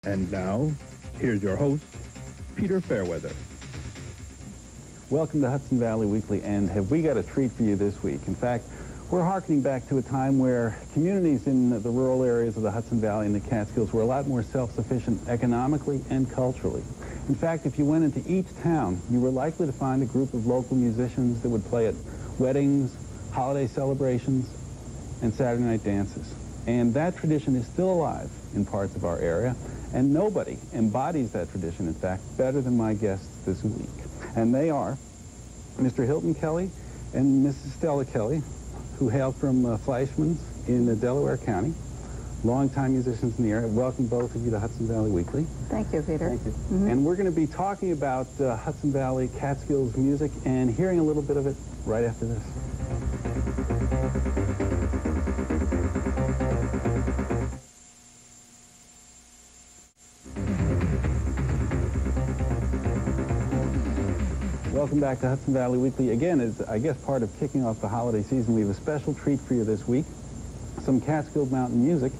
And now, here's your host, Peter Fairweather. Welcome to Hudson Valley Weekly, and have we got a treat for you this week. In fact, we're hearkening back to a time where communities in the rural areas of the Hudson Valley and the Catskills were a lot more self-sufficient economically and culturally. In fact, if you went into each town, you were likely to find a group of local musicians that would play at weddings, holiday celebrations, and Saturday night dances. And that tradition is still alive in parts of our area, and nobody embodies that tradition, in fact, better than my guests this week. And they are Mr. Hilton Kelly and Mrs. Stella Kelly, who hail from Fleischmans in Delaware County, longtime musicians in the area. Welcome, both of you, to Hudson Valley Weekly. Thank you, Peter. Thank you. And we're going to be talking about Hudson Valley Catskills music and hearing a little bit of it right after this. Welcome back to Hudson Valley Weekly. Again, as I guess part of kicking off the holiday season, we have a special treat for you this week. Some Catskill Mountain music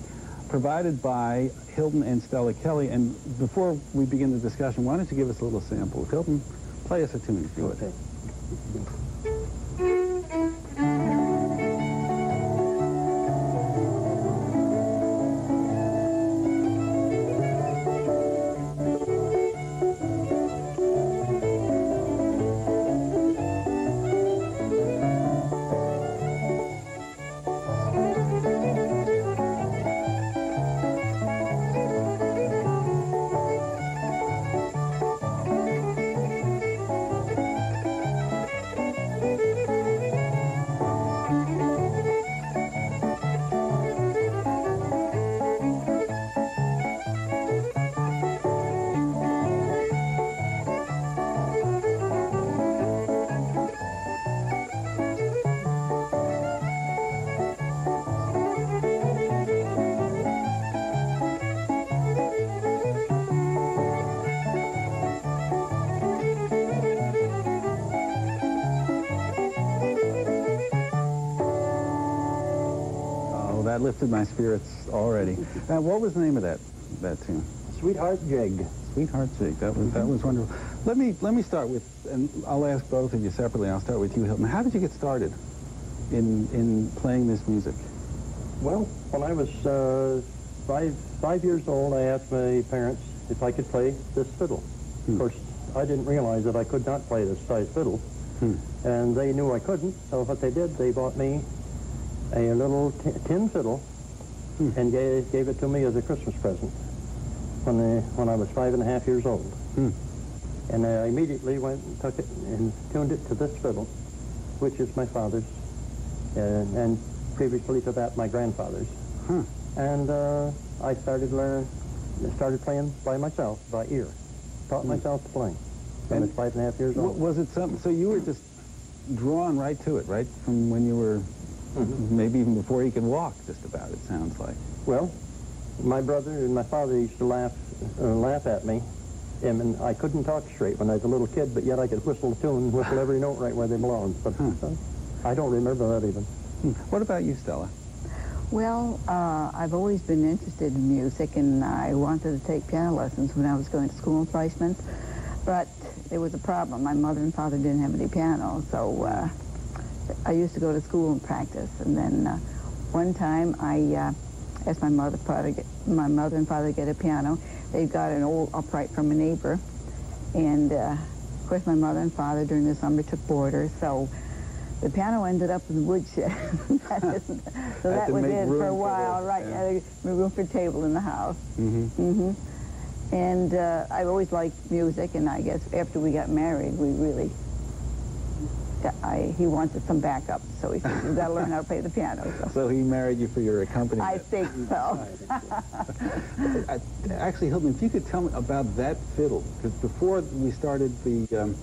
provided by Hilton and Stella Kelly. And before we begin the discussion, why don't you give us a little sample? Hilton, play us a tune if you would. Okay. That lifted my spirits already. Now, what was the name of that tune? Sweetheart Jig. Sweetheart Jig. That was wonderful. Let me start with, and I'll ask both of you separately. I'll start with you, Hilton. How did you get started in playing this music? Well, when I was five years old, I asked my parents if I could play this fiddle. Of course, I didn't realize that I could not play this size fiddle, and they knew I couldn't. So what they did, they bought me a little tin fiddle and gave it to me as a Christmas present when I was 5.5 years old. And I immediately went and took it and tuned it to this fiddle, which is my father's, and previously to that, my grandfather's. And I started playing by myself, by ear. Taught myself to play when I was 5.5 years old. Was it something, so you were just drawn right to it, right, from when you were maybe even before you could walk, just about, it sounds like. Well, my brother and my father used to laugh at me, and I couldn't talk straight when I was a little kid, but yet I could whistle a tune, whistle every note right where they belonged. But I don't remember that even. What about you, Stella? Well, I've always been interested in music, and I wanted to take piano lessons when I was going to school in Fleischmans, but there was a problem. My mother and father didn't have any piano, so I used to go to school and practice. And then one time I asked my mother and father to get a piano. They got an old upright from a neighbor, and of course my mother and father during the summer took boarders, so the piano ended up in the woodshed. So that was it for a while, right? Yeah. Room for a table in the house. And I've always liked music, and I guess after we got married, we really, he wanted some backup, so he said, you've got to learn how to play the piano. So he married you for your accompaniment. I think so. Actually, Hilton, if you could tell me about that fiddle, because before we started the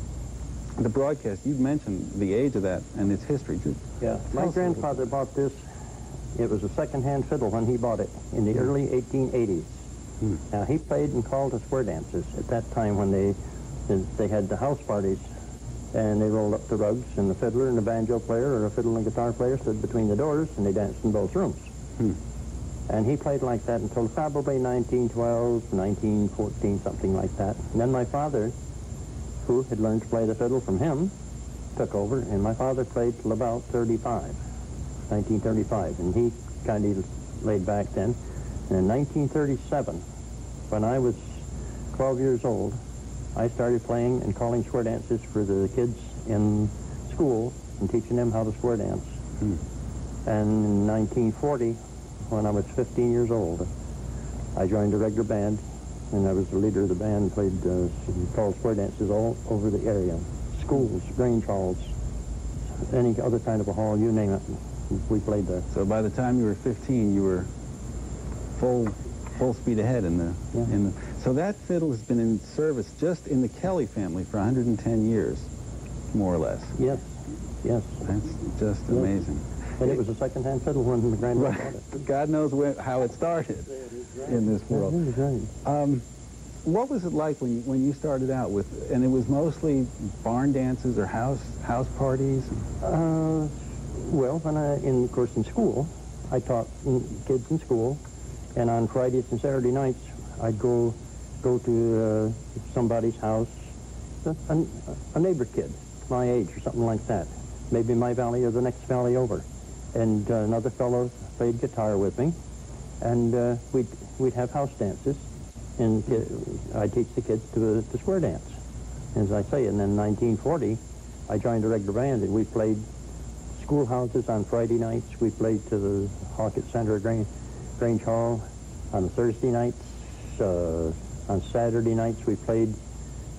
broadcast, you mentioned the age of that and its history. Yeah, my grandfather bought this. It was a second-hand fiddle when he bought it in the early 1880s. Now, he played and called to square dances at that time when they had the house parties, and they rolled up the rugs, and the fiddler and the banjo player or a fiddle and guitar player stood between the doors, and they danced in both rooms. And he played like that until probably 1912, 1914, something like that. And then my father, who had learned to play the fiddle from him, took over, and my father played till about 1935, and he kind of laid back then. And in 1937, when I was 12 years old, I started playing and calling square dances for the kids in school and teaching them how to square dance. And in 1940, when I was 15 years old, I joined a regular band, and I was the leader of the band, played called square dances all over the area. Schools, Grange halls, any other kind of a hall, you name it, we played there. So by the time you were 15, you were full speed ahead in the, So that fiddle has been in service just in the Kelly family for 110 years, more or less. Yes, yes. That's just amazing. And it was a second-hand fiddle when the grandmother bought it. God knows how it started in this world. What was it like when you started out with, and it was mostly barn dances or house parties? Well, when of course, in school, I taught kids in school, and on Fridays and Saturday nights, I'd go to somebody's house, a neighbor kid, my age or something like that, maybe my valley or the next valley over, and another fellow played guitar with me, and we'd have house dances, and I'd teach the kids to square dance, as I say. And then in 1940, I joined a regular band, and we played schoolhouses on Friday nights. We played to the Hawkett Center Grange Hall on Thursday nights. On Saturday nights, we played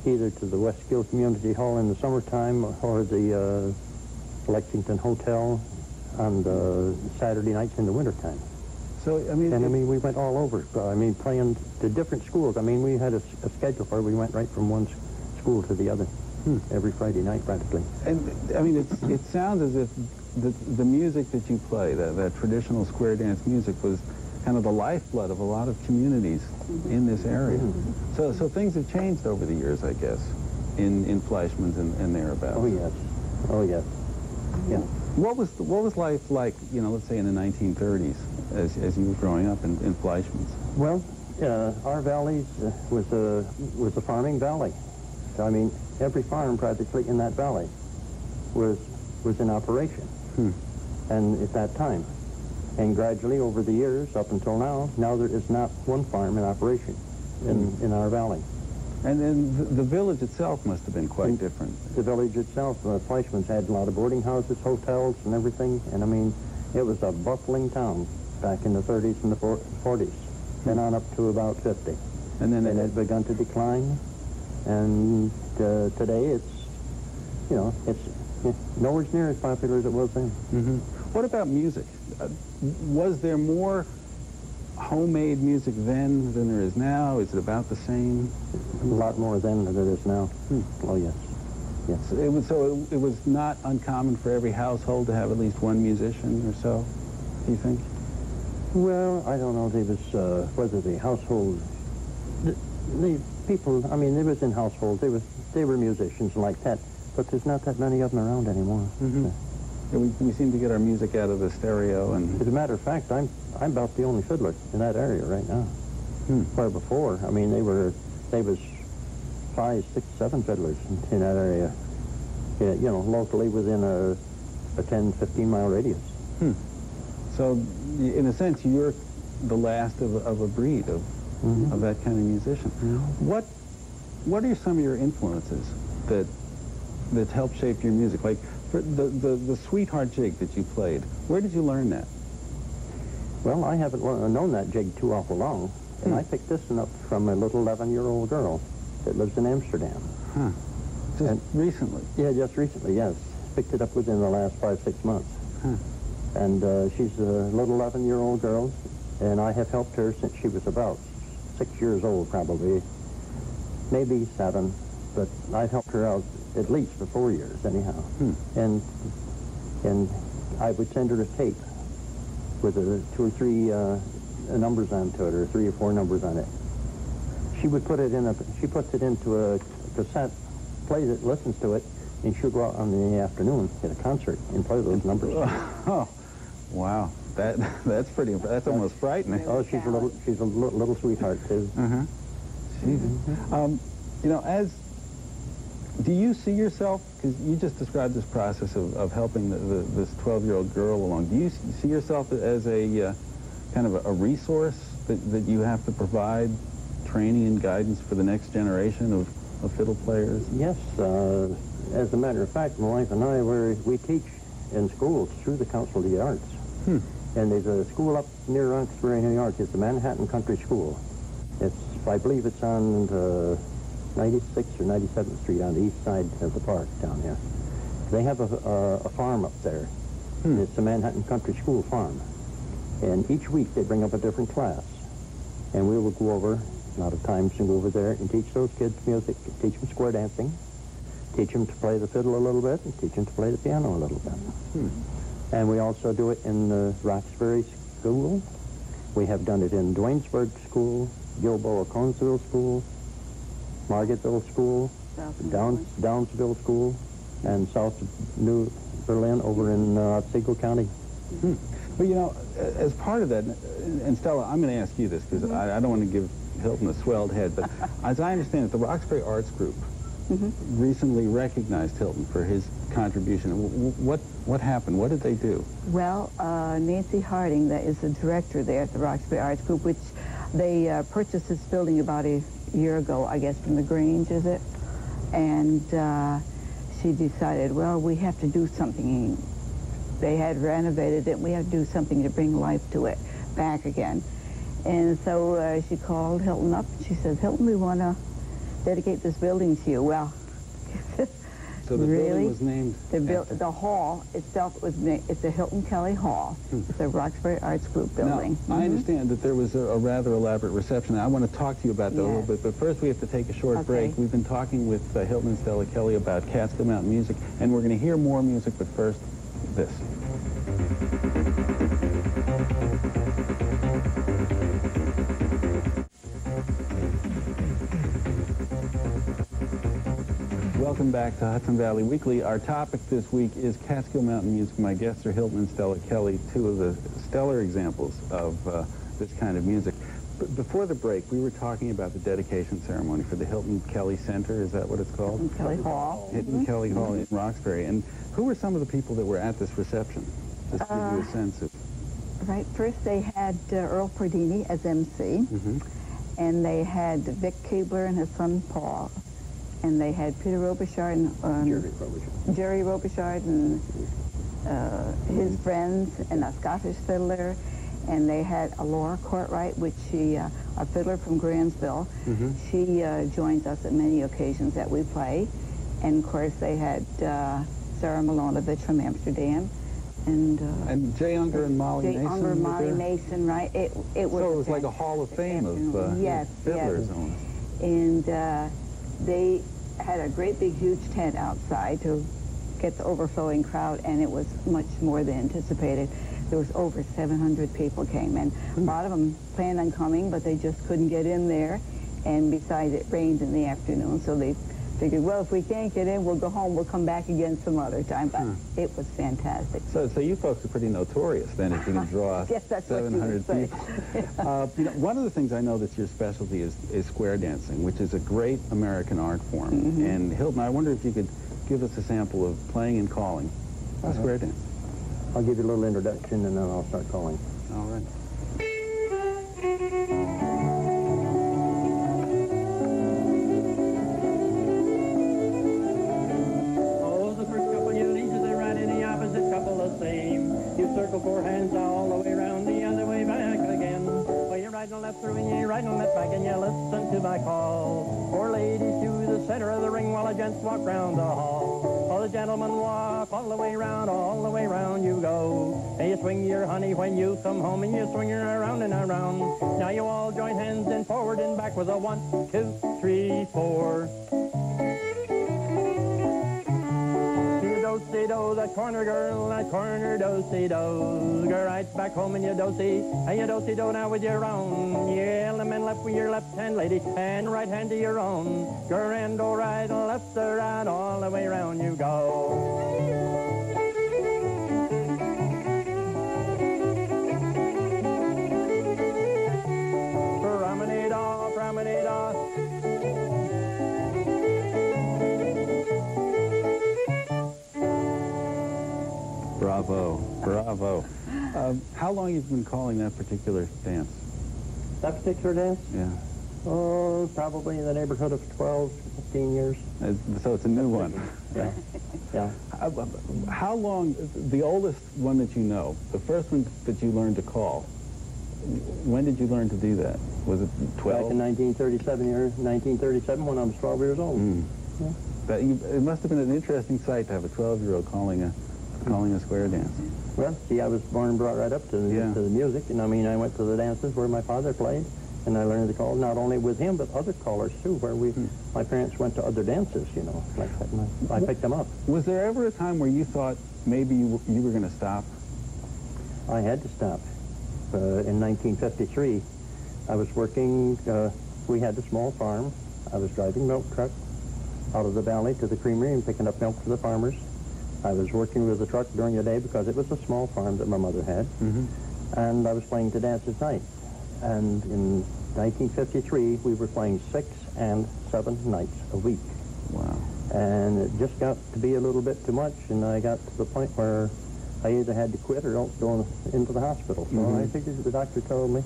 either to the Westkill Community Hall in the summertime or the Lexington Hotel on the Saturday nights in the wintertime. So, I mean, we went all over. I mean, playing to different schools. I mean, we had a schedule where we went right from one school to the other every Friday night, practically. And, I mean, it sounds as if the music that you play, that traditional square dance music, was kind of the lifeblood of a lot of communities in this area. So things have changed over the years, I guess, in Fleischmans and thereabouts. Oh, yes. Oh, yes. Yeah. What was life like, let's say in the 1930s, as you were growing up in Fleischmans? Well, our valley was a farming valley. I mean, every farm practically in that valley was in operation, and at that time. And gradually over the years, up until now there is not one farm in operation in our valley. And then the village itself must have been quite different. The village itself, Fleischmans had a lot of boarding houses, hotels, and everything. And I mean, it was a bustling town back in the 30s and the 40s, and on up to about 50. And then it had begun to decline. And today it's nowhere near as popular as it was then. What about music? Was there more homemade music then than there is now? Is it about the same? A lot more then than there is now. Oh, yes. Yes. So it was not uncommon for every household to have at least one musician or so, do you think? Well, I don't know. There was, whether the household, the people, I mean, they was in households. They were musicians like that, but there's not that many of them around anymore. We seem to get our music out of the stereo. And as a matter of fact, I'm about the only fiddler in that area right now. Where before, I mean, they was 5, 6, 7 fiddlers in that area. Locally within a 10, 15-mile radius. So, in a sense, you're the last of a breed of that kind of musician. What are some of your influences that help shape your music? Like the Sweetheart jig that you played, where did you learn that? Well, I haven't known that jig too awful long, and I picked this one up from a little 11-year-old girl that lives in Amsterdam. Recently? Yeah, just recently, yes. Picked it up within the last 5, 6 months. And she's a little 11-year-old girl, and I have helped her since she was about 6 years old, probably. Maybe 7, but I've helped her out at least for 4 years, anyhow. And I would send her a tape with 2 or 3 numbers onto it, or 3 or 4 numbers on it. She would put it she puts it into a cassette, plays it, listens to it, and she'll go out in the afternoon at a concert and play those numbers. Oh, wow. That's pretty. That's almost frightening. Oh, she's a little sweetheart too. You know, do you see yourself, because you just described this process of helping this 12-year-old girl along, do you see yourself as a kind of a resource that you have to provide training and guidance for the next generation of fiddle players? Yes, as a matter of fact, my wife and I, we teach in schools through the Council of the Arts. And there's a school up near Roxbury, New York. It's the Manhattan Country School. I believe it's on 96th or 97th Street on the east side of the park down here. They have a farm up there. It's the Manhattan Country School farm. And each week they bring up a different class. And we will go over, a lot of times, and go over there and teach those kids music, teach them square dancing, teach them to play the fiddle a little bit, and teach them to play the piano a little bit. And we also do it in the Roxbury School. We have done it in Duanesburg School, Gilboa Conesville School, Margaretville School, Downsville School, and South New Berlin over in Otsego County. Well, you know, as part of that, and Stella, I'm going to ask you this, because I don't want to give Hilton a swelled head, but as I understand it, the Roxbury Arts Group recently recognized Hilton for his contribution. What happened? What did they do? Well, Nancy Harding, that is the director there at the Roxbury Arts Group, which they purchased this building about a year ago, I guess, from the Grange, is it? And she decided, well, we have to do something. They had renovated it. We have to do something to bring life to it back again. And so she called Hilton up. She says, Hilton, we want to dedicate this building to you. Well, so the building was named? The hall itself was named, it's the Hilton Kelly Hall. It's a Roxbury Arts Group building. Now, I understand that there was a rather elaborate reception. I want to talk to you about that a little bit, but first we have to take a short break. We've been talking with Hilton and Stella Kelly about Catskill Mountain music, and we're going to hear more music, but first, this. Welcome back to Hudson Valley Weekly. Our topic this week is Catskill Mountain music. My guests are Hilton and Stella Kelly, two of the stellar examples of this kind of music. But before the break, we were talking about the dedication ceremony for the Hilton Kelly Center. Is that what it's called? Hilton Kelly Hall. Hilton Kelly Hall in Roxbury. And who were some of the people that were at this reception? Just to give you a sense of... Right. First, they had Earl Pardini as MC. And they had Vic Keebler and his son, Paul. And they had Peter Robichard and Jerry Robichard and his friends and a Scottish fiddler. And they had Laura Courtwright, which a fiddler from Gransville. She joins us at many occasions that we play. And of course they had Sarah Milonovich from Amsterdam. And Jay Unger and Molly Mason. Jay Unger and Molly Mason, right? It was like a hall of fame of fiddlers. And they had a great big huge tent outside to get the overflowing crowd, and it was much more than anticipated. There was over 700 people came in. A lot of them planned on coming, but they just couldn't get in there. And besides, it rained in the afternoon, so they figured, well, if we can't get in, we'll go home. We'll come back again some other time. But it was fantastic. So you folks are pretty notorious then if you can draw 700 people. You know, one of the things I know that's your specialty is square dancing, which is a great American art form. And Hilton, I wonder if you could give us a sample of playing and calling a square dance. I'll give you a little introduction and then I'll start calling. All right. Circle four hands all the way around, the other way back again. Well, you're right and left through and you're right and left back, and you listen to my call. Four ladies to the center of the ring while the gents walk round the hall. All the gentlemen walk all the way round you go. And you swing your honey when you come home, and you swing her around and around. Now you all join hands and forward and back with a 1, 2, 3, 4. Do-si-do, that corner girl, that corner do-si-do. Go right back home and you do-si, and you do-si-do now with your own. Yeah, the man left with your left hand, lady, and right hand to your own. Go and go right, left to right, all the way round you go. Bravo, bravo. How long have you been calling that particular dance? That particular dance? Yeah. Oh, probably in the neighborhood of 12, 15 years. So it's a new one. Yeah. Yeah. How long, the oldest one that you know, the first one that you learned to call, when did you learn to do that? Was it 12? Back in 1937 when I was 12 years old. Yeah. It must have been an interesting sight to have a 12-year-old calling a square dance. Well, see, I was born and brought right up to the music, and I mean, I went to the dances where my father played, and I learned to call not only with him, but other callers too, where my parents went to other dances, you know, like that, and I picked them up. Was there ever a time where you thought maybe you were going to stop? I had to stop. In 1953, I was working, we had a small farm. I was driving milk truck out of the valley to the creamery and picking up milk for the farmers. I was working with the truck during the day because it was a small farm that my mother had, and I was playing to dance at night. And in 1953, we were playing 6 and 7 nights a week. Wow. And it just got to be a little bit too much, and I got to the point where I either had to quit or else go into the hospital. So I figured, the doctor told me,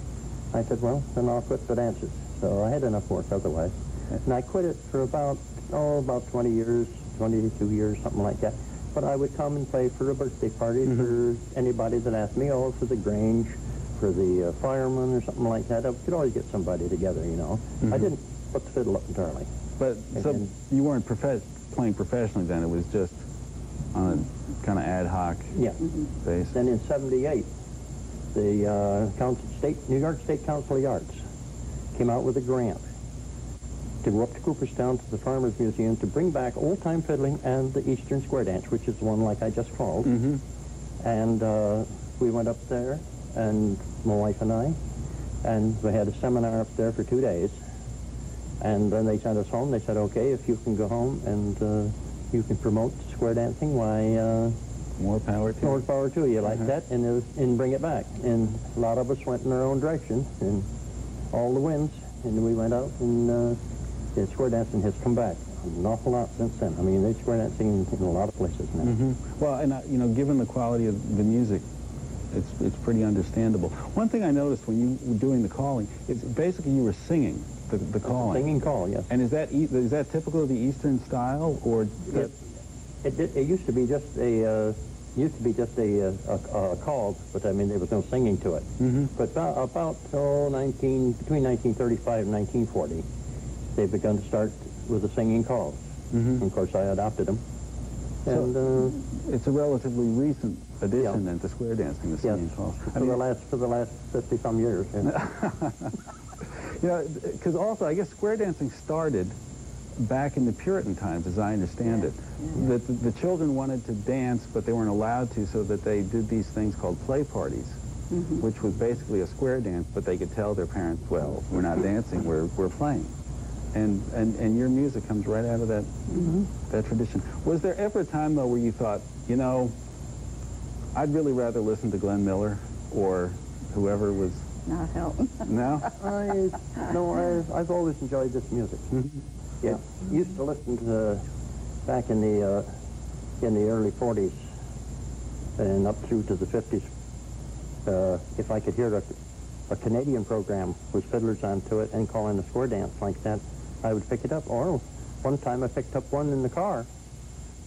I said, well, then I'll quit the dances. So I had enough work otherwise. And I quit it for about 20 years, 22 years, something like that. But I would come and play for a birthday party for anybody that asked me, for the Grange, for the fireman or something like that. I could always get somebody together, you know. I didn't put the fiddle up entirely. But so you weren't playing professionally then, it was just on a kind of ad hoc basis? Then in 78, the New York State Council of Arts came out with a grant to go up to Cooperstown to the Farmers Museum to bring back old-time fiddling and the Eastern Square Dance, which is the one like I just called. And we went up there, and my wife and I, and we had a seminar up there for 2 days. And then they sent us home. They said, okay, if you can go home and you can promote square dancing, why... more power to you. More power to you, like that, and bring it back. And a lot of us went in our own direction, and all the winds, and we went out, and square dancing has come back an awful lot since then. I mean, there's square dancing in a lot of places now. Well, and you know, given the quality of the music, it's pretty understandable. One thing I noticed when you were doing the calling is basically you were singing the calling. Singing call, yes. And is that typical of the Eastern style, or? It used to be just a call, but I mean there was no singing to it. But about between 1935 and 1940, they've begun to start with the singing calls. And of course, I adopted them. And so it's a relatively recent addition then to square dancing, the singing calls. For the last 50-some years. You know, because also I guess square dancing started back in the Puritan times, as I understand it. The children wanted to dance, but they weren't allowed to, so that they did these things called play parties, which was basically a square dance, but they could tell their parents, well, we're not dancing, we're playing. And your music comes right out of that that tradition. Was there ever a time, though, where you thought, you know, I'd really rather listen to Glenn Miller or whoever was... Not Hilton. No? I've always enjoyed this music. Yeah, used to listen to back in the early 40s and up through to the 50s. If I could hear a Canadian program with fiddlers onto it and calling a square dance like that, I would pick it up. Or one time I picked up one in the car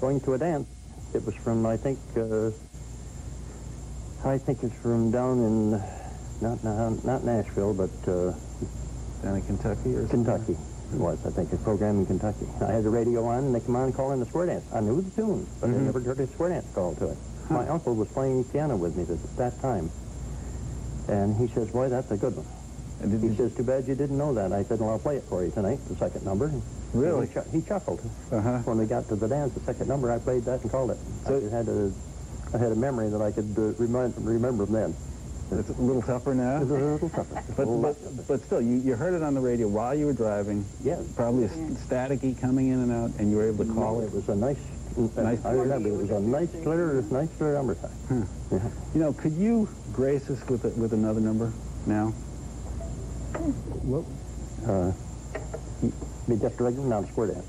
going to a dance. It was from I think it's from down in not Nashville, but down in Kentucky or Kentucky. It was, I think, a program in Kentucky. I had the radio on, and they came on calling the square dance. I knew the tune, but I never heard a square dance call to it. My uncle was playing piano with me at that time, and he says, boy, that's a good one. And he says, too bad you didn't know that. I said, well, I'll play it for you tonight, the second number. Really? He chuckled. When we got to the dance, the second number, I played that and called it. So I had a memory that I could remember then. It's a little tougher now? It's a little tougher. But still, you heard it on the radio while you were driving. Yes. Probably staticky coming in and out, and you were able to call it. It was a nice I remember it was a nice clear number time. You know, could you grace us with another number now? Well, be just a regular, not a square dance.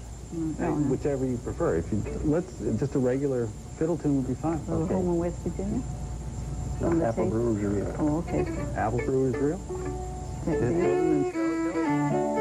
Whichever you prefer. Let's just a regular fiddle tune would be fine. Okay. Home in West Virginia? On the Apple tape? Brewer's Reel. Oh, okay. Apple Brewer's Reel? That's it. Hilton and Stella Kelly.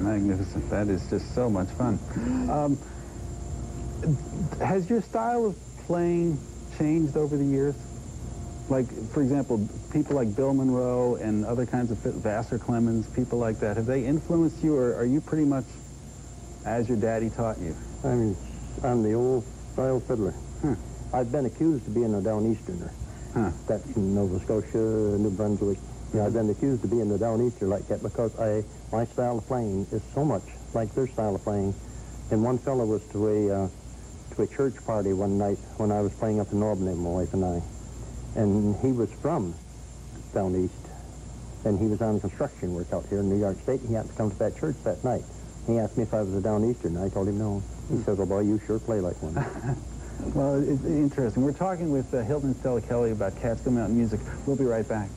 Magnificent. That is just so much fun. Has your style of playing changed over the years? Like, for example, people like Bill Monroe and other kinds of Vassar Clemens, people like that, have they influenced you, or are you pretty much as your daddy taught you? I'm the old style fiddler. Huh. I've been accused of being a Downeasterner. Huh. That's in Nova Scotia, New Brunswick. Yeah, I've been accused of being a Downeaster like that because my style of playing is so much like their style of playing. And one fellow was to a church party one night when I was playing up in Albany, my wife and I. And he was from down east. And he was on construction work out here in New York State. And he happened to come to that church that night. He asked me if I was a Downeaster, and I told him no. He said, well, boy, you sure play like one. Well, it's interesting. We're talking with Hilton Stella Kelly about Catskill Mountain music. We'll be right back.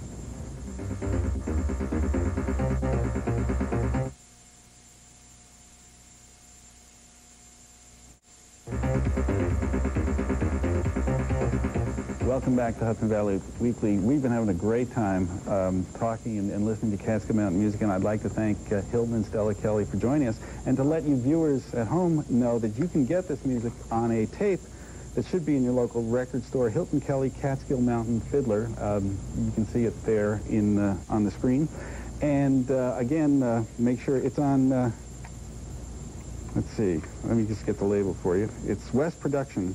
Welcome back to Hudson Valley Weekly. We've been having a great time talking and listening to Catskill Mountain music, and I'd like to thank Hilton and Stella Kelly for joining us, and to let you viewers at home know that you can get this music on a tape that should be in your local record store, Hilton Kelly Catskill Mountain Fiddler. You can see it there on the screen. And again, make sure it's on, let's see, let me just get the label for you. It's West Production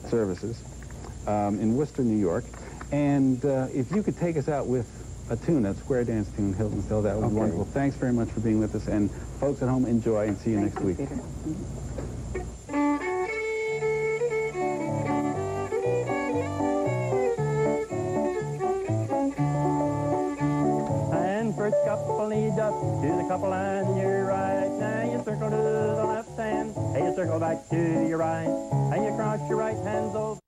Services in Worcester, New York. And if you could take us out with a tune, a square dance tune, Hilton Stella, that would be wonderful. Thanks very much for being with us. And folks at home, enjoy, and see you next week. Peter. First couple lead up to the couple on your right. Now you circle to the left hand, and you circle back to your right, and you cross your right hands over.